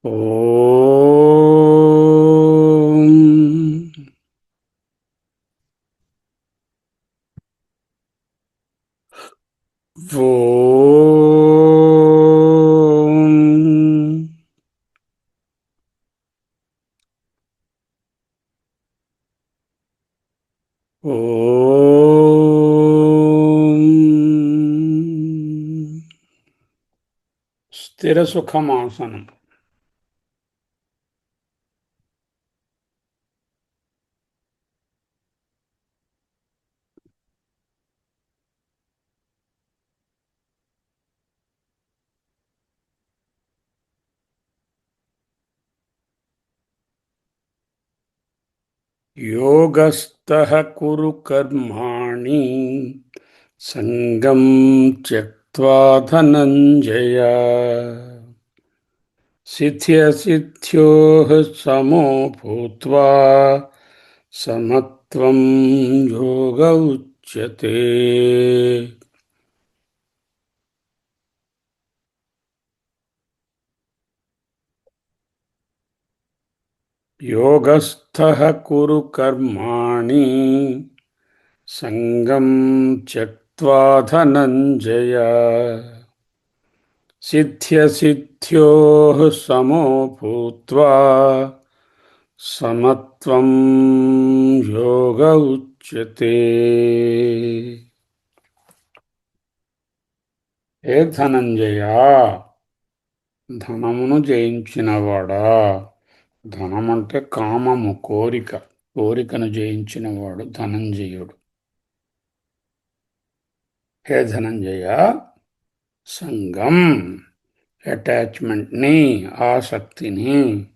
ఓం ఓం ఓం స్థిర సుఖమాసనం. యోగస్థః కురు కర్మాణి సంగం త్యక్త్వా ధనంజయ సిద్ధ్యసిద్ధ్యోః సమో భూత్వా సమత్వం యోగ ఉచ్యతే. యోగస్థః కురు కర్మాణి సంగం త్యక్త్వా ధనంజయ సిద్ధ్యసిద్ధ్యోః సమో భూత్వా సమత్వం యోగ ఉచ్యతే. ఏ ధనంజయ, ధనమును జయించినవాడా. ధనమంటే కామము, కోరిక. కోరికను జయించినవాడు ధనంజయుడు. హే ధనంజయ, సంగం అటాచ్మెంట్ని, ఆసక్తిని,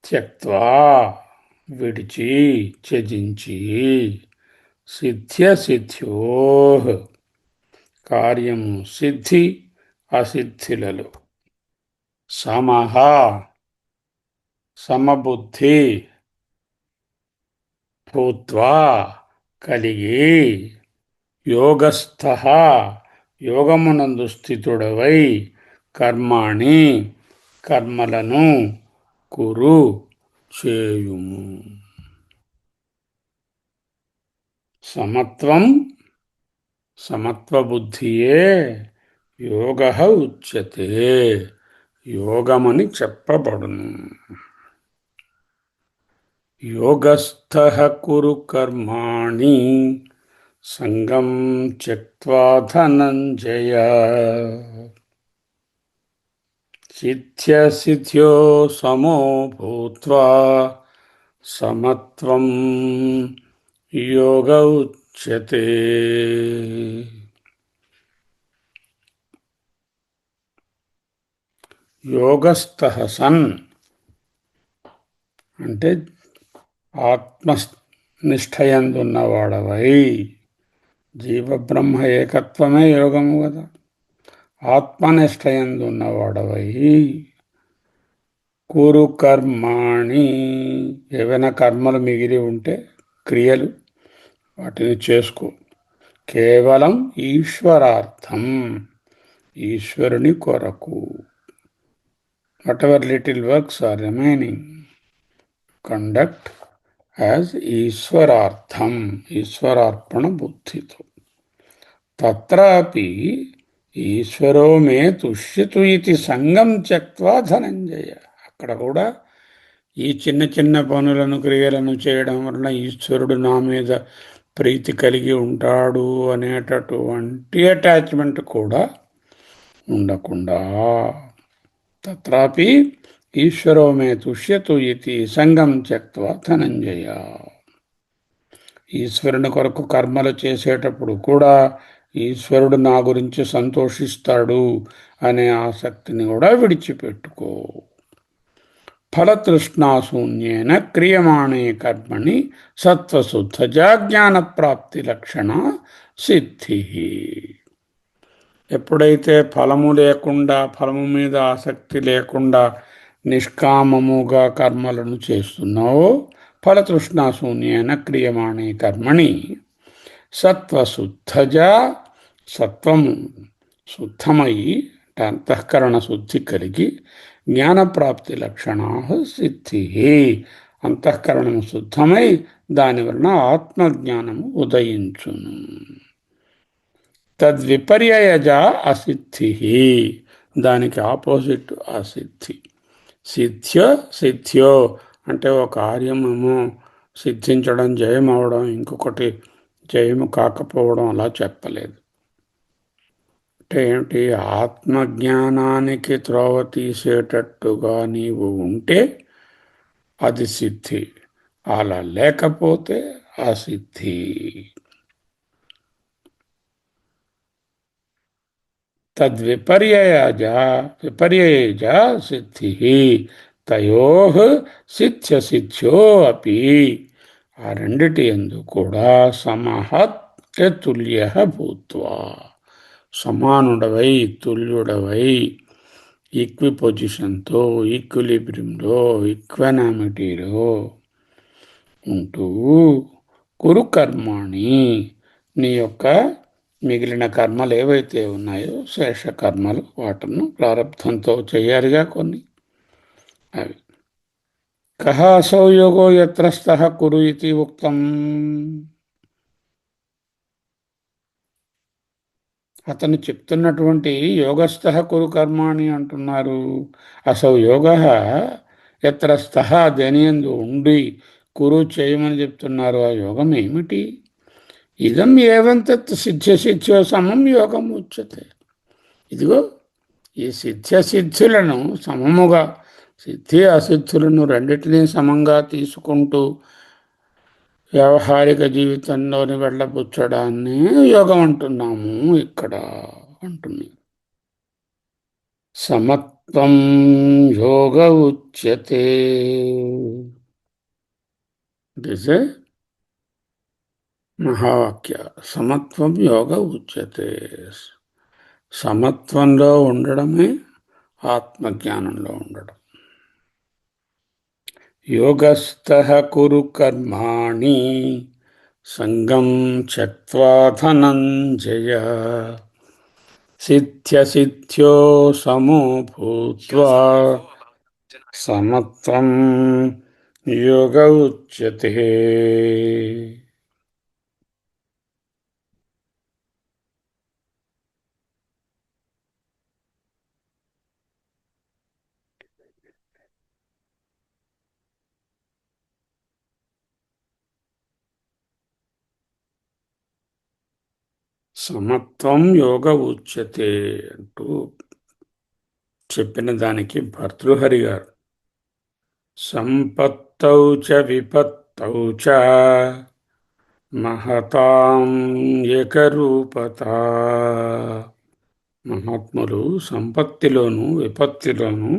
త్యక్త్వా విడిచి, త్యజించి, సిద్ధ్యసిద్ధ్యో కార్యము సిద్ధి అసిద్ధిలలో, సమహ సమబుద్ధి, భూత్వా కలిగి, యోగస్థః యోగమునందు స్థితుడవై, కర్మాణి కర్మలను, కురు చేయుము. సమత్వం సమత్వబుద్ధియే యోగః ఉచ్యతే, యోగమని చెప్పబడును. యోగస్థః కురు కర్మాణి సంగం త్యక్త్వా ధనంజయ సిద్ధ్యసిద్ధ్యో సమో భూత్వా సమత్వం యోగ ఉచ్యతే. యోగస్థః సన్ అంటే ఆత్మనిష్టయందున్నవాడవై, జీవబ్రహ్మ ఏకత్వమే యోగము కదా. ఆత్మనిష్టయందున్నవాడవై, కురు కర్మాణి ఏవైనా కర్మలు మిగిలి ఉంటే క్రియలు, వాటిని చేసుకో. కేవలం ఈశ్వరార్థం, ఈశ్వరుని కొరకు. whatever little works are remaining, conduct as ఈశ్వరార్థం, ఈశ్వరార్పణ బుద్ధితో. తత్రాపి ఈశ్వరో మే తుష్యతు ఇతి సంగం త్యక్త్వా ధనంజయ. అక్కడ కూడా ఈ చిన్న చిన్న పనులను, క్రియలను చేయడం వలన ఈశ్వరుడు నా మీద ప్రీతి కలిగి ఉంటాడు అనేటటువంటి అటాచ్మెంట్ కూడా ఉండకుండా, తత్రాపి ఈశ్వరో మే తుష్యతు ఇతి సంగం త్యక్త్వా ధనంజయ. ఈశ్వరుని కొరకు కర్మలు చేసేటప్పుడు కూడా ఈశ్వరుడు నా గురించి సంతోషిస్తాడు అనే ఆసక్తిని కూడా విడిచిపెట్టుకో. ఫలతృష్ణాశూన్యేన క్రియమాణే కర్మణి సత్వశుద్ధజా జ్ఞానప్రాప్తి లక్షణ సిద్ధి. ఎప్పుడైతే ఫలము లేకుండా, ఫలము మీద ఆసక్తి లేకుండా నిష్కామముగా కర్మలను చేస్తున్నావో, ఫలతృష్ణాశూన్యేన క్రియమాణే కర్మణి సత్వశుద్ధజా, సత్వము శుద్ధమై అంతఃకరణ శుద్ధి కలిగి జ్ఞానప్రాప్తి లక్షణా సిద్ధి. అంతఃకరణం శుద్ధమై దానివలన ఆత్మజ్ఞానము ఉదయించును. తద్విపర్యయజ అసిద్ధి, దానికి ఆపోజిట్ అసిద్ధి. సిద్ధ్య సిద్ధ్యో అంటే ఒక కార్యమేమో సిద్ధించడం, జయం అవడం, ఇంకొకటి జయము కాకపోవడం అలా చెప్పలేదు. అంటే ఏమిటి? ఆత్మజ్ఞానానికి త్రోవ తీసేటట్టుగా నీవు ఉంటే అది సిద్ధి, అలా లేకపోతే అసిద్ధి. తద్విపర్యయజ విపర్యయజ సిద్ధి తయో సిద్ధ్య సిద్ధ్యో అపి, ఆ రెండిటి యందు కూడా సమహత్తుల్య భూత్వా, సమానుడవై తుల్యుడవై ఈక్వి పొజిషన్తో, ఈక్విలిబ్రియంలో, ఈక్వనామిటీలో ఉంటూ కురు కర్మాణి, నీ యొక్క మిగిలిన కర్మలు ఏవైతే ఉన్నాయో శేష కర్మలు, వాటిను ప్రారబ్ధంతో చేయాలిగా కొన్ని, అవి. కహ అసౌ యోగో యత్ర స్థః కురు ఇతి ఉక్తం, అతను చెప్తున్నటువంటి యోగస్థః కురు కర్మాణి అంటున్నారు. అసౌ యోగ యత్ర స్థః, దేనియందు ఉండి కురు చేయమని చెప్తున్నారు. ఆ యోగం ఏమిటి? ఇదం ఏవం తత్ సిద్ధ్య సిద్ధ్యో సమం యోగం ఉచ్యతే. ఇదిగో ఈ సిద్ధ్య సిద్ధులను సమముగా, సిద్ధి అసిద్ధులను రెండింటినీ సమంగా తీసుకుంటూ వ్యవహారిక జీవితంలోని వెళ్ళబుచ్చడాన్ని యోగం అంటున్నాము ఇక్కడ అంటున్నాం. సమత్వం యోగ ఉచ్యతే. దిస్ ఏ మహావాక్య. సమత్వం యోగ ఉచ్యతే. సమత్వంలో ఉండడమే ఆత్మజ్ఞానంలో ఉండడం. యోగస్థః కురు కర్మాణి సంగం త్యక్త్వా ధనంజయ, సిద్ధ్య సిద్ధ్యో సమో భూత్వా సమత్వం యోగ ఉచ్యతే. సమత్వం యోగ ఉచ్యతే అంటూ చెప్పిన దానికి భర్తృహరి గారు సంపత్తౌ చ విపత్తౌ చ మహతాం ఏకరూపత. మహాత్ములు సంపత్తిలోను విపత్తిలోను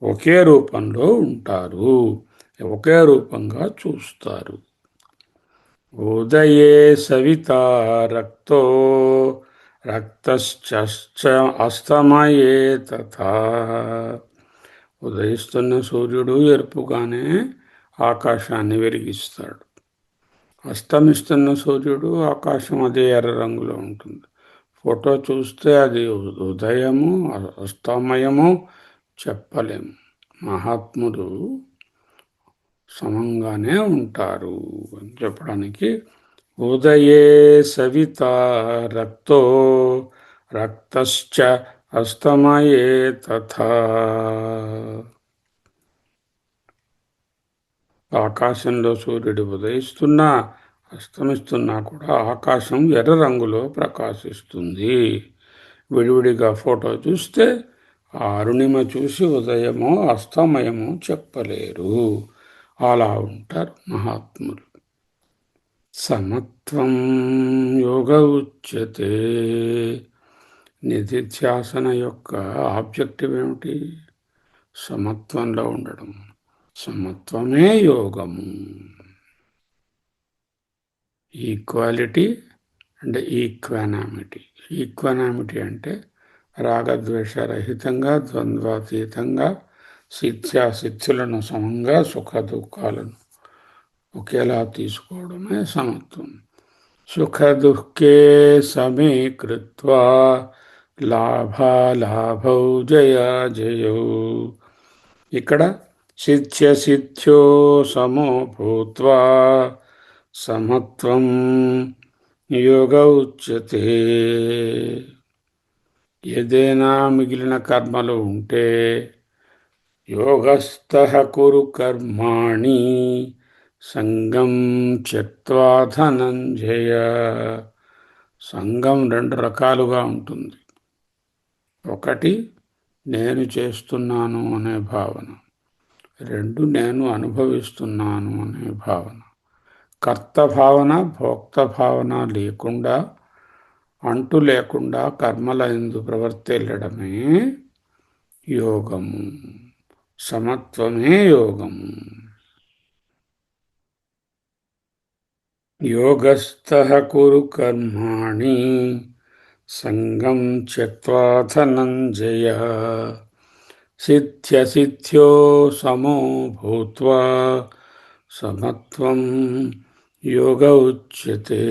ఒకే రూపంలో ఉంటారు, ఒకే రూపంగా చూస్తారు. ఉదయే సవితా రక్తో రక్తశ్చ అస్తమయే తథా. ఉదయిస్తున్న సూర్యుడు ఎరుపుగానే ఆకాశాన్ని వెలిగిస్తాడు, అస్తమిస్తున్న సూర్యుడు ఆకాశం అదే ఎర్ర రంగులో ఉంటుంది. ఫోటో చూస్తే అది ఉదయము అస్తమయము చెప్పలేము. మహాత్ములు సమంగానే ఉంటారు అని చెప్పడానికి ఉదయే సవితా రక్తో రక్తశ్చ అస్తమయే తథా. ఆకాశంలో సూర్యుడు ఉదయిస్తున్నా అస్తమిస్తున్నా కూడా ఆకాశం ఎర్ర రంగులో ప్రకాశిస్తుంది. విడివిడిగా ఫోటో చూస్తే ఆ అరుణిమ చూసి ఉదయమో అస్తమయమో చెప్పలేరు. అలా ఉంటారు మహాత్ములు. సమత్వం యోగ ఉచ్యతే. నిధిధ్యాసన యొక్క ఆబ్జెక్టివ్ ఏమిటి? సమత్వంలో ఉండడం. సమత్వమే యోగము. Equality and ఈక్వానామిటీ. ఈక్వానామిటీ అంటే రాగద్వేషరహితంగా, ద్వంద్వాతీతంగా, సిద్ధ్యాసిద్ధులను సమంగా, సుఖ దుఃఖాలను ఒకేలా తీసుకోవడమే సమత్వం. సుఖ దుఃఖే సమే కృత్వా లాభాలాభౌ జయాజయౌ. ఇక్కడ సిద్ధ్యసిద్ధ్యో సమో భూత్వా సమత్వం యోగ ఉచ్యతే. ఏదైనా మిగిలిన కర్మలు ఉంటే యోగస్థః కురు కర్మాణి సంగం త్యక్త్వా ధనంజయ. సంఘం రెండు రకాలుగా ఉంటుంది. ఒకటి నేను చేస్తున్నాను అనే భావన, రెండు నేను అనుభవిస్తున్నాను అనే భావన. కర్త భావన భోక్త భావన లేకుండా, అంటు లేకుండా కర్మల యందు ప్రవర్తిల్లడమే యోగము, సమత్వమే యోగము. యోగస్థః కురు కర్మాణి సంగం త్యక్త్వా ధనంజయ. సిద్ధ్యసిద్ధ్యో సమో భూత్వా సమత్వం యోగ ఉచ్యతే.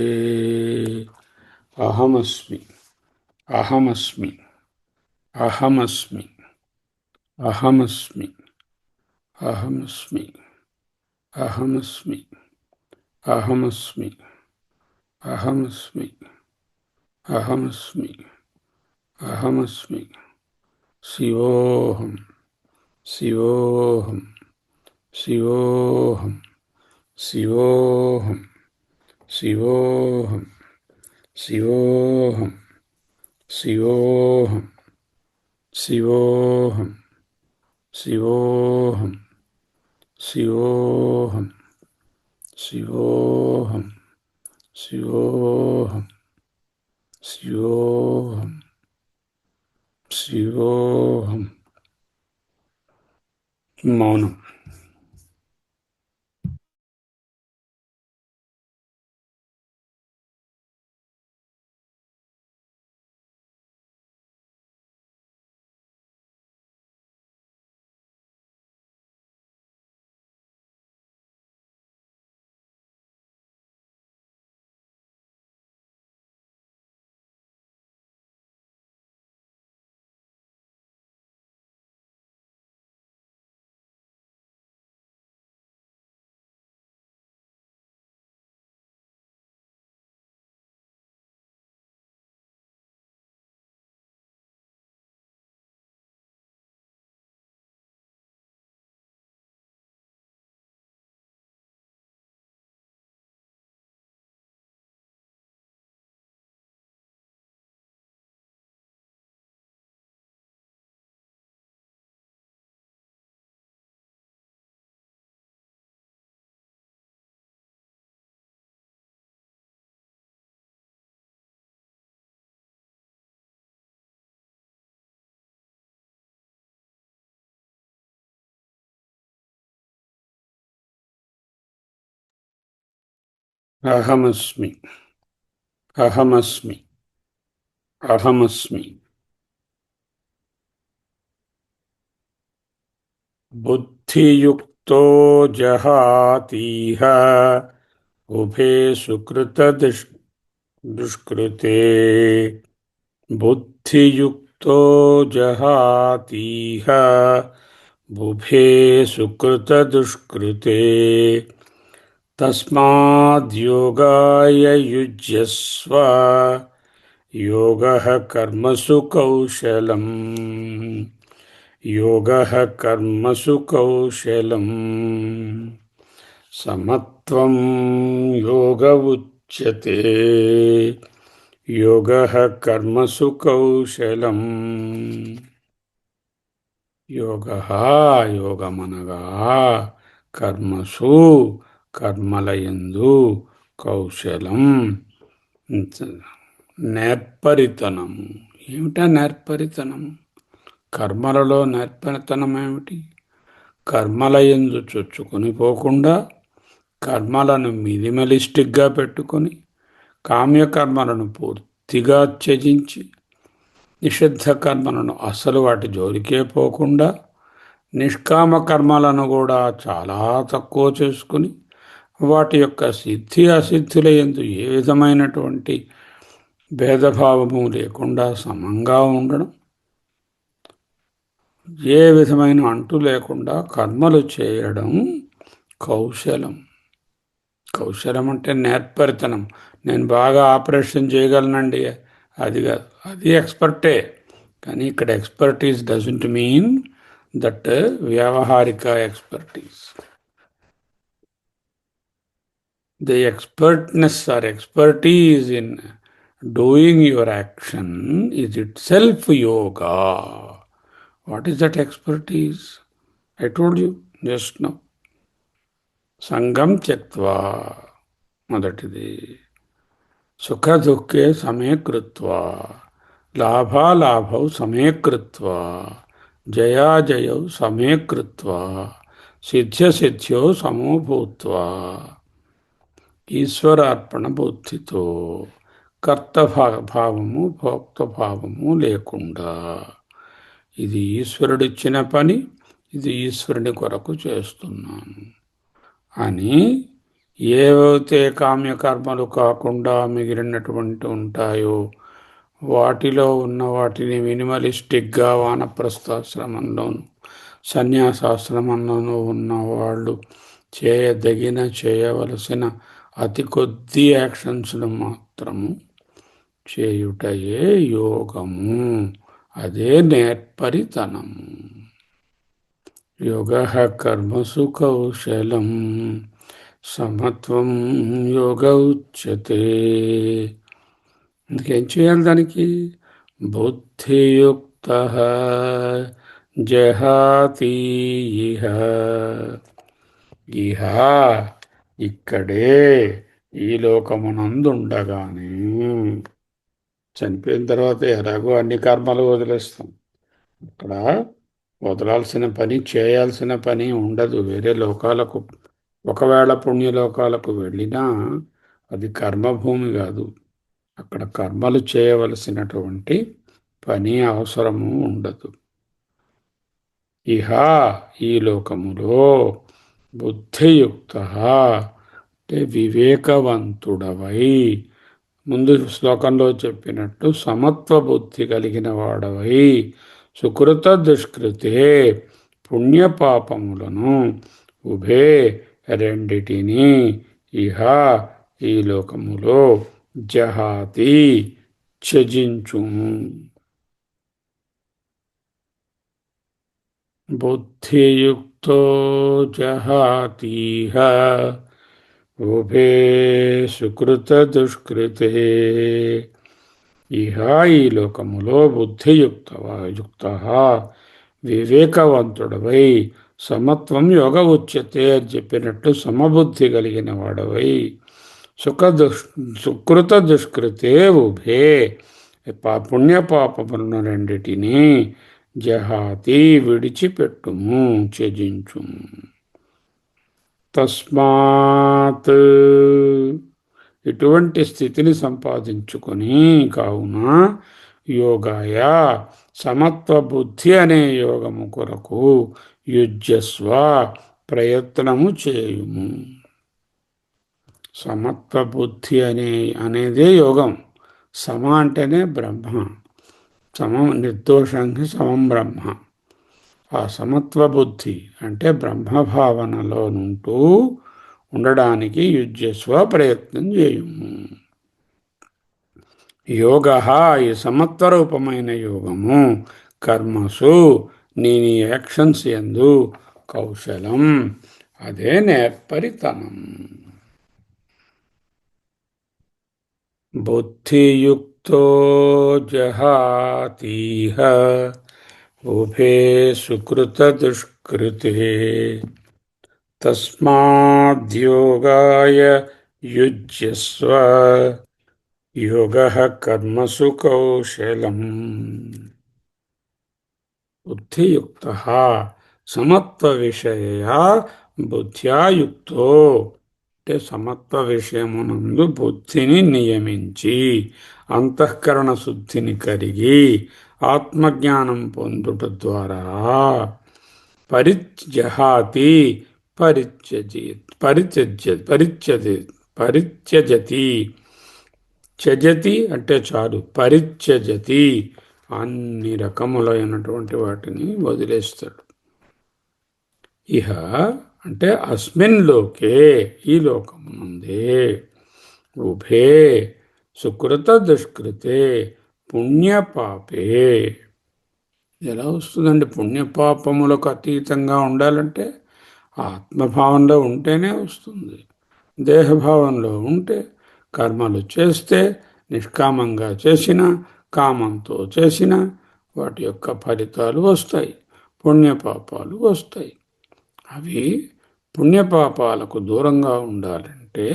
అహమస్మి అహమస్మి అహమస్మి అహమస్మి అహమస్మి అహమస్మి అహమస్మి అహమస్మి అహమస్మి అహమస్మి. శివోహం శివోహం శివోహం శివోహం శివోహం శివోహం శివోహం శివోహం శివోహం శివోహం శివోహం శివోహం శివోహం శివోహం. మౌనం. అహమస్మి అహమస్మి అహమస్మి. బుద్ధియుక్తో జహాతీహ ఉభే సుకృత దుష్కృతే. బుద్ధియుక్తో జహాతీహ బుభే సుకృత దుష్కృతే. తస్మాద్యోగాయ యుజ్యస్వ యోగః కర్మసు కౌశలం. యోగః కర్మసు కౌశలం. సమత్వం యోగ ఉచ్యతే. యోగః కర్మసు కౌశలం. యోగః యోగమనగా కర్మసు కర్మలయందు కౌశలం నేర్పరితనము. ఏమిటా నేర్పరితనము? కర్మలలో నేర్పరితనం ఏమిటి? కర్మలయందు చొచ్చుకొని పోకుండా కర్మలను మినిమలిస్టిక్గా పెట్టుకొని కామ్యకర్మలను పూర్తిగా త్యజించి నిషిద్ధ కర్మలను అసలు వాటి జోలికే పోకుండా నిష్కామ కర్మలను కూడా చాలా తక్కువ చేసుకుని వాటి యొక్క సిద్ధి అసిద్ధుల యందు ఏ విధమైనటువంటి భేదభావము లేకుండా సమంగా ఉండడం, ఏ విధమైన అంటు లేకుండా కర్మలు చేయడం కౌశలం. కౌశలం అంటే నేర్పరితనం. నేను బాగా ఆపరేషన్ చేయగలనండి, అది కాదు. అది ఎక్స్పర్టే. కానీ ఇక్కడ ఎక్స్పర్టీస్ డజంట్ మీన్ దట్ వ్యావహారిక expertise. The expertness or expertise in doing your action is itself yoga. What is that expertise? I told you just now. సంగం త్యక్త్వా మొదటిది. సుఖ దుఃఖే సమే కృత్వా, లాభాలాభౌ సమే కృత్వా, జయాజయౌ సమే కృత్వా, సిద్ధ్యసిద్ధ్యౌ సమో భూత్వా. ఈశ్వరార్పణ బుద్ధితో, కర్తభావము భోక్తభావము లేకుండా, ఇది ఈశ్వరుడిచ్చిన పని, ఇది ఈశ్వరుని కొరకు చేస్తున్నాను అని ఏవైతే కామ్యకర్మలు కాకుండా మిగిలినటువంటి ఉంటాయో వాటిలో ఉన్న వాటిని మినిమలిస్టిక్గా వానప్రస్థాశ్రమంలోను సన్యాసాశ్రమంలోనూ ఉన్న వాళ్ళు చేయవలసిన అతి కొద్ది యాక్షన్స్ను మాత్రము చేయుటయే యోగము. అదే నేర్పరితనము. యోగ కర్మసు కౌశలం సమత్వం యోగ ఉచ్యతే. ఇంకేం చేయాలి దానికి? బుద్ధియుక్త జహాతి ఇహ. ఇహ ఇక్కడే, ఈ లోకమునందుండగానే. చనిపోయిన తర్వాత ఎలాగో అన్ని కర్మలు వదిలేస్తాం. అక్కడ వదలాల్సిన పని, చేయాల్సిన పని ఉండదు. వేరే లోకాలకు ఒకవేళ పుణ్యలోకాలకు వెళ్ళినా అది కర్మభూమి కాదు. అక్కడ కర్మలు చేయవలసినటువంటి పని అవసరము ఉండదు. ఇహ ఈ లోకములో బుద్ధియుక్త అంటే వివేకవంతుడవై, ముందు శ్లోకంలో చెప్పినట్టు సమత్వ బుద్ధి కలిగిన వాడవై, సుకృత దుష్కృతే పుణ్యపాపములను ఉభే రెండిటిని ఇహ ఈ లోకములో జహాతి త్యజించుము. బుద్ధియుక్తో జహాతిహ ఉభే సుకృత దుష్కృతే. ఇహ ఈ లోకములో బుద్ధియుక్త వివేకవంతుడవై, సమత్వం యోగ ఉచ్యతే అని చెప్పినట్టు సమబుద్ధి కలిగిన వాడవై, సుకృత దుష్కృతే ఉభే పుణ్యపాపములను రెండిటిని జహాతి విడిచిపెట్టుము, త్యజించుము. తస్మాత్ ఇటువంటి స్థితిని సంపాదించుకొని, కావున యోగాయ సమత్వ బుద్ధి అనే యోగము కొరకు యుజ్యస్వ ప్రయత్నము చేయుము. సమత్వ బుద్ధి అనేదే యోగం. సమ అంటేనే బ్రహ్మ. సమం నిర్దోషంగా సమం బ్రహ్మ. ఆ సమత్వ బుద్ధి అంటే బ్రహ్మభావనలో నుంటూ ఉండడానికి యుజ్యస్వ ప్రయత్నం చేయుము. యోగ ఈ సమత్వ రూపమైన యోగము కర్మసు నీ యాక్షన్స్ యందు కౌశలం, అదే నేర్పరితనం. బుద్ధియుక్తో జహాతిహ ఉభే సుకృత దుష్కృతే తస్మాద్యోగాయ యుజ్యస్వ యోగః కర్మసు కౌశలం. బుద్ధియుక్తః సమత్వ విషయయా బుద్ధ్యా యుక్తో అంటే సమత్వ విషయమునందు బుద్ధిని నియమించి అంతఃకరణ శుద్ధిని కలిగి ఆత్మజ్ఞానం పొందుట ద్వారా పరిత్యజతి పరిత్యజతి త్యజతి అంటే చాలు, పరిత్యజతి అన్ని రకములైనటువంటి వాటిని వదిలేస్తాడు. ఇహ అంటే అస్మిన్ లోకే, ఈ లోకమునందే, ఉభే సుకృత దుష్కృతే పుణ్యపాపే. ఎలా వస్తుందండి? పుణ్యపాపములకు అతీతంగా ఉండాలంటే ఆత్మభావంలో ఉంటేనే వస్తుంది. దేహభావంలో ఉంటే కర్మలు చేస్తే, నిష్కామంగా చేసిన, కామంతో చేసిన వాటి యొక్క ఫలితాలు వస్తాయి, పుణ్యపాపాలు వస్తాయి. అవి పుణ్యపాపాలకు దూరంగా ఉండాలంటే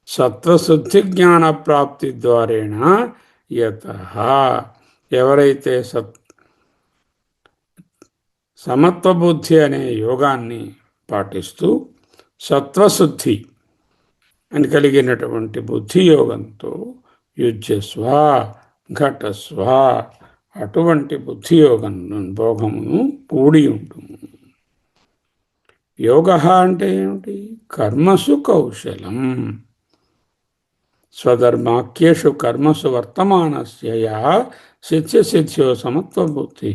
సత్వశుద్ధి జ్ఞాన ప్రాప్తి ద్వారేణ యతః, ఎవరైతే సమత్వబుద్ధి అనే యోగాన్ని పాటిస్తూ సత్వశుద్ధి అని కలిగినటువంటి బుద్ధి యోగంతో యుజ్యస్వ ఘటస్వ, అటువంటి బుద్ధి యోగం భోగమును కూడి ఉంటుంది. యోగ అంటే ఏమిటి? కర్మసు కౌశలం. స్వధర్మాఖ్యేషు కర్మసు వర్తమానస్య యః సిద్ధ్యసిద్ధ్యో సమత్వబుద్ధి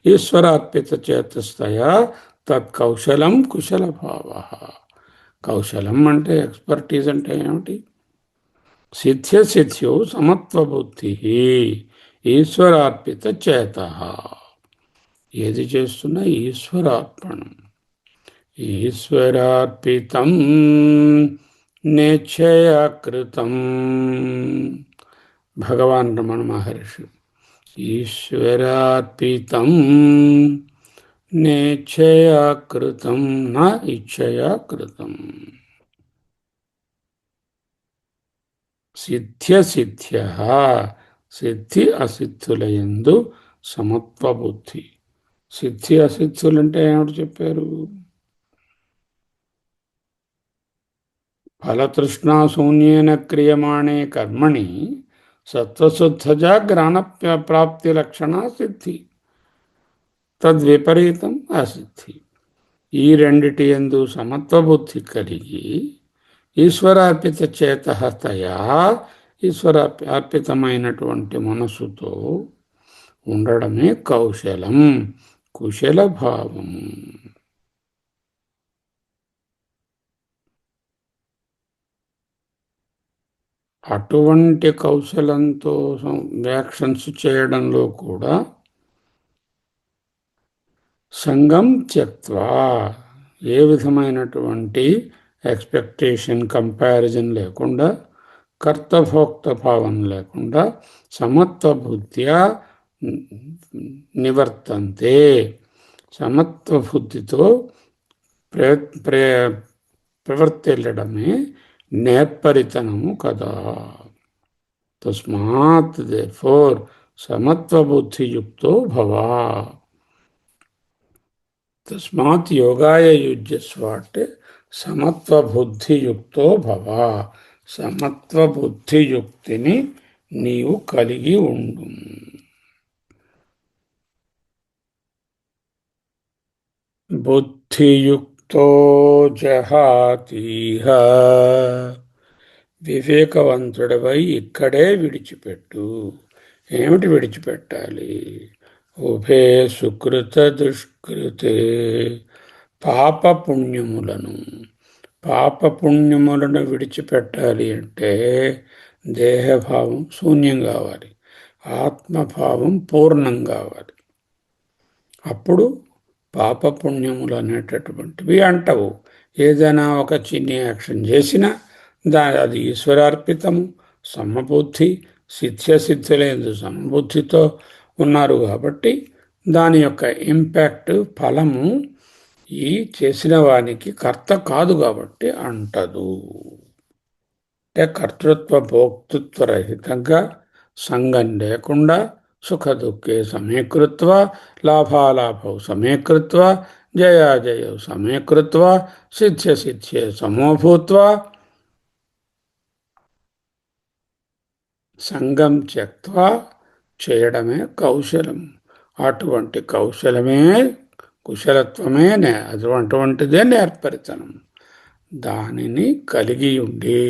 ఈశ్వరార్పితచేతస్తయా తత్కౌశలం కుశలభావః. కౌశలం అంటే ఎక్స్పర్టీజ్ అంటే ఏమిటి? సిద్ధ్యసిద్ధ్యో సమత్వబుద్ధి ఈశ్వరార్పితచేతః. ఏది చేస్తున్నా ఈశ్వరార్పణం. ఈశ్వరార్పితం నేచ్ఛయాకృతం. భగవాన్ రమణ మహర్షి ఈశ్వరార్పితం నేచ్ఛయాకృతం న ఇచ్ఛయాకృతం. సిద్ధ్యసిద్ధ్య, సిద్ధి అసిద్ధులయందు సమత్వబుద్ధి. సిద్ధి అసిద్ధులంటే ఏమిటి చెప్పారు? ఫలతృష్ణాశూన్యేన క్రియమాణే కర్మణి సత్వశుద్ధజా జ్ఞాన ప్రాప్తి లక్షణ సిద్ధి, తద్విపరీతం అసిద్ధి. ఈ రెండిటి యందు సమత్వబుద్ధి కలిగి ఈశ్వరార్పిత చేతస్తయా, ఈశ్వరార్పితమైనటువంటి మనసుతో ఉండడమే కౌశలం, కుశల భావము. అటువంటి కౌశలంతో వ్యాఖ్యాన్స్ చేయడంలో కూడా సంగం త్యక్త్వా, ఏ విధమైనటువంటి ఎక్స్పెక్టేషన్, కంపారిజన్ లేకుండా, కర్తభోక్త భావం లేకుండా సమత్వ బుద్ధ్యా నివర్తంతే, సమత్వ బుద్ధితో ప్రవర్తిల్లడమే నేర్పరితనము కదా. తస్మాత్ దేర్ఫోర్ సమత్వబుద్ధియుక్తో భవ. తస్మాత్ యోగాయ యుజ్యస్వ అంటే సమత్వబుద్ధియుక్తో భవ. సమత్వబుద్ధియుక్తిని నీవు కలిగి ఉండు. బుద్ధియుక్తో జహాతీహ, వివేకవంతుడవై ఇక్కడే విడిచిపెట్టు. ఏమిటి విడిచిపెట్టాలి? ఉభే సుకృత దుష్కృతే, పాపపుణ్యములను. పాపపుణ్యములను విడిచిపెట్టాలి అంటే దేహభావం శూన్యం కావాలి, ఆత్మభావం పూర్ణం కావాలి. అప్పుడు పాపపుణ్యములు అనేటటువంటివి అంటవు. ఏదైనా ఒక చిన్న యాక్షన్ చేసినా అది ఈశ్వరార్పితము. సమబుద్ధి, సిద్ధ్యసిద్ధులందు సమబుద్ధితో ఉన్నారు కాబట్టి దాని యొక్క ఇంపాక్ట్, ఫలము ఈ చేసిన వానికి కర్త కాదు కాబట్టి అంటదు. అంటే కర్తృత్వ భోక్తృత్వ రహితంగా, సంగం లేకుండా, సుఖ దుఃఖే సమీకృత్వ, లాభాలాభౌ సమీకృత్వ, జయాజయౌ సమీకృత్వ, సిద్ధ్యసిద్ధ్యే సమోభూత్వ సంగం త్యక్త్వా చేయడమే కౌశలం. అటువంటి కౌశలమే, కుశలత్వమే అటువంటిదే నేర్పరితనం. దానిని కలిగి ఉండి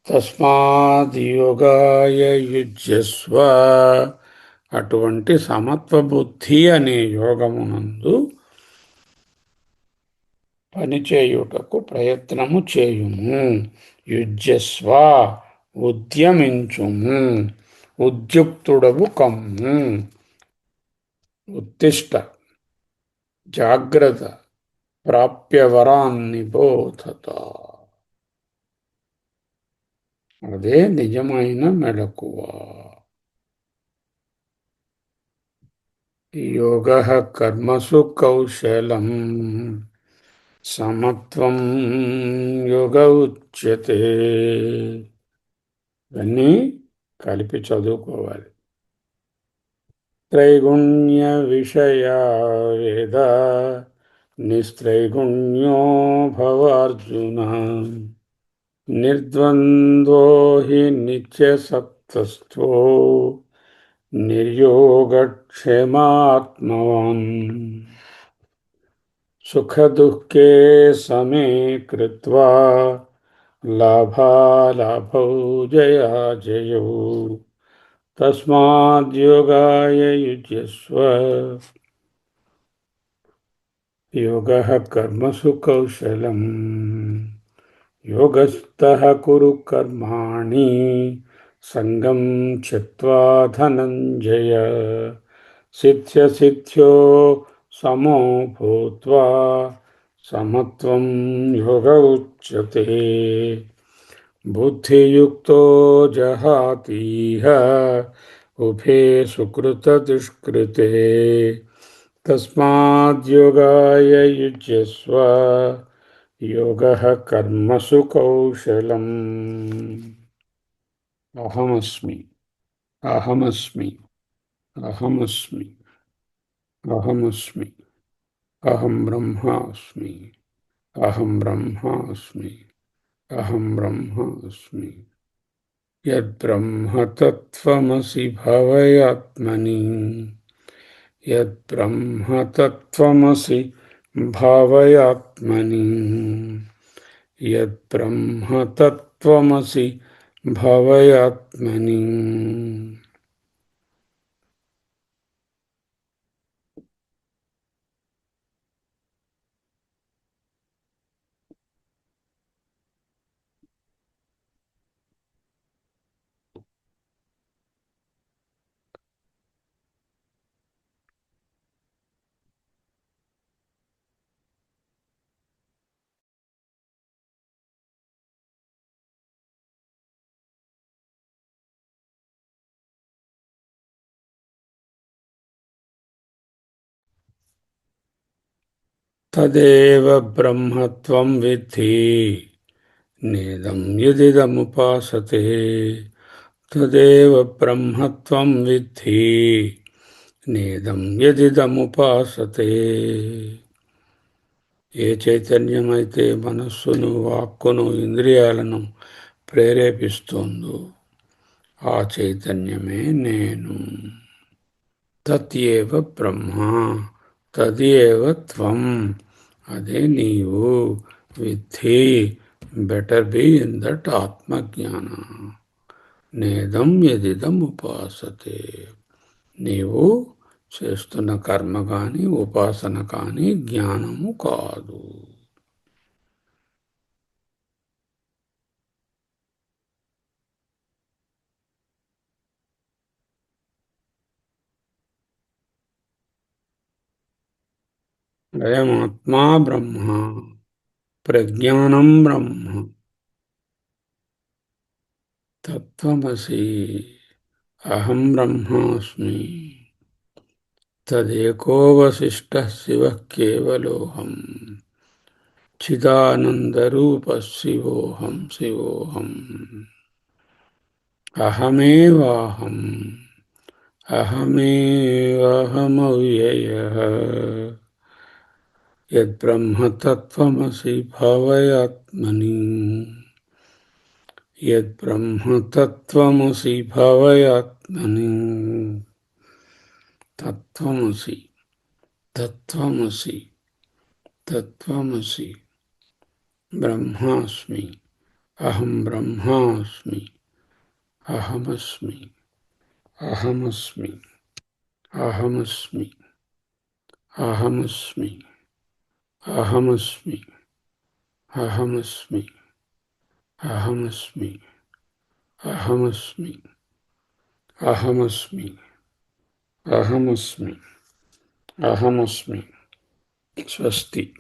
తస్మాద్ యోగాయ యుజ్యస్వ. అటువంటి సమత్వ బుద్ధి అనే యోగమునందు పనిచేయుటకు ప్రయత్నము చేయుము. యుజ్యస్వ, ఉద్యమించుము, ఉద్యుక్తుడవు కమ్ము. ఉత్తిష్ట, జాగ్రత్త, ప్రాప్యవరాన్ని బోధత. అదే నిజమైన మెలకువ. యోగ కర్మసు కౌశలం సమత్వం యోగ ఉచ్యతే. ఇవన్నీ కలిపి చదువుకోవాలి. త్రైగుణ్య విషయా వేద నిస్త్రైగుణ్యో భవార్జున. నిర్ద్వంద్వో హి నిత్యసత్వస్థో నిర్యోగక్షేమాత్మవాన్. సుఖదుఃఖే సమే కృత్వా లాభాలాభౌ జయాజయౌ. తస్మాద్యోగాయ యుజ్యస్వ. యోగః కర్మసు కౌశలం యోగస్థః కురు కర్మాణి సంగం త్యక్త్వా ధనంజయ. సిద్ధ్యసిద్ధ్యో సమో భూత్వా సమత్వం యోగ ఉచ్యతే. బుద్ధియుక్తో జహాతీహ ఉభే సుకృతదుష్కృతే. తస్మాద్యోగాయ యుజ్యస్వ. యోగః కర్మసు కౌశలం. అహమస్మి, అహమస్మి, అహమస్మి, అహమస్మి, అహం బ్రహ్మాస్మి, అహం బ్రహ్మాస్మి, అహం బ్రహ్మాస్మి. యద్బ్రహ్మతత్త్వమసి భావయాత్మని. యద్బ్రహ్మతత్త్వమసి భావయాత్మని. యద్బ్రహ్మతత్త్వమసి భావయాత్మని. తదేవ బ్రహ్మత్వం విద్ధి నేదం యదిదముపాసతే. తదేవ బ్రహ్మత్వం విద్ధి నేదం యదిదముపాసతే. ఏ చైతన్యమైతే మనస్సును, వాక్కును, ఇంద్రియాలను ప్రేరేపిస్తుందో ఆ చైతన్యమే నేను. తత్యేవ బ్రహ్మ, తదేవ త్వం, అదే నీవు. విద్ధి, బెటర్ బీ ఇన్ దట్ ఆత్మజ్ఞాన. నేదం యదిదం ఉపాసతే. నీవు చేస్తున్న కర్మ కానీ ఉపాసన కానీ జ్ఞానము కాదు. అయమాత్మా బ్రహ్మ, ప్రజ్ఞానం బ్రహ్మ. తత్వమసి, అహం బ్రహ్మాస్మి. తదేకోవశిష్టః శివః కేవలోహం. చిదానందరూపః శివోహం, శివోహం. అహమేవాహం, అహమేవాహమవ్యయః. యద్బ్రహ్మతత్వమసి భావయాత్మని. యద్బ్రహ్మతత్వమసి భావయాత్మని. తత్వమసి, తత్వమసి, తత్వమసి. బ్రహ్మాస్మి, అహం బ్రహ్మాస్మి, అహమస్మి, అహమస్మి, అహమస్మి, అహమస్మి, అహమస్మి, అహమస్మి, అహమస్మి, అహమస్మి, అహమస్మి, అహమస్మి, అహమస్మి. స్వస్తి.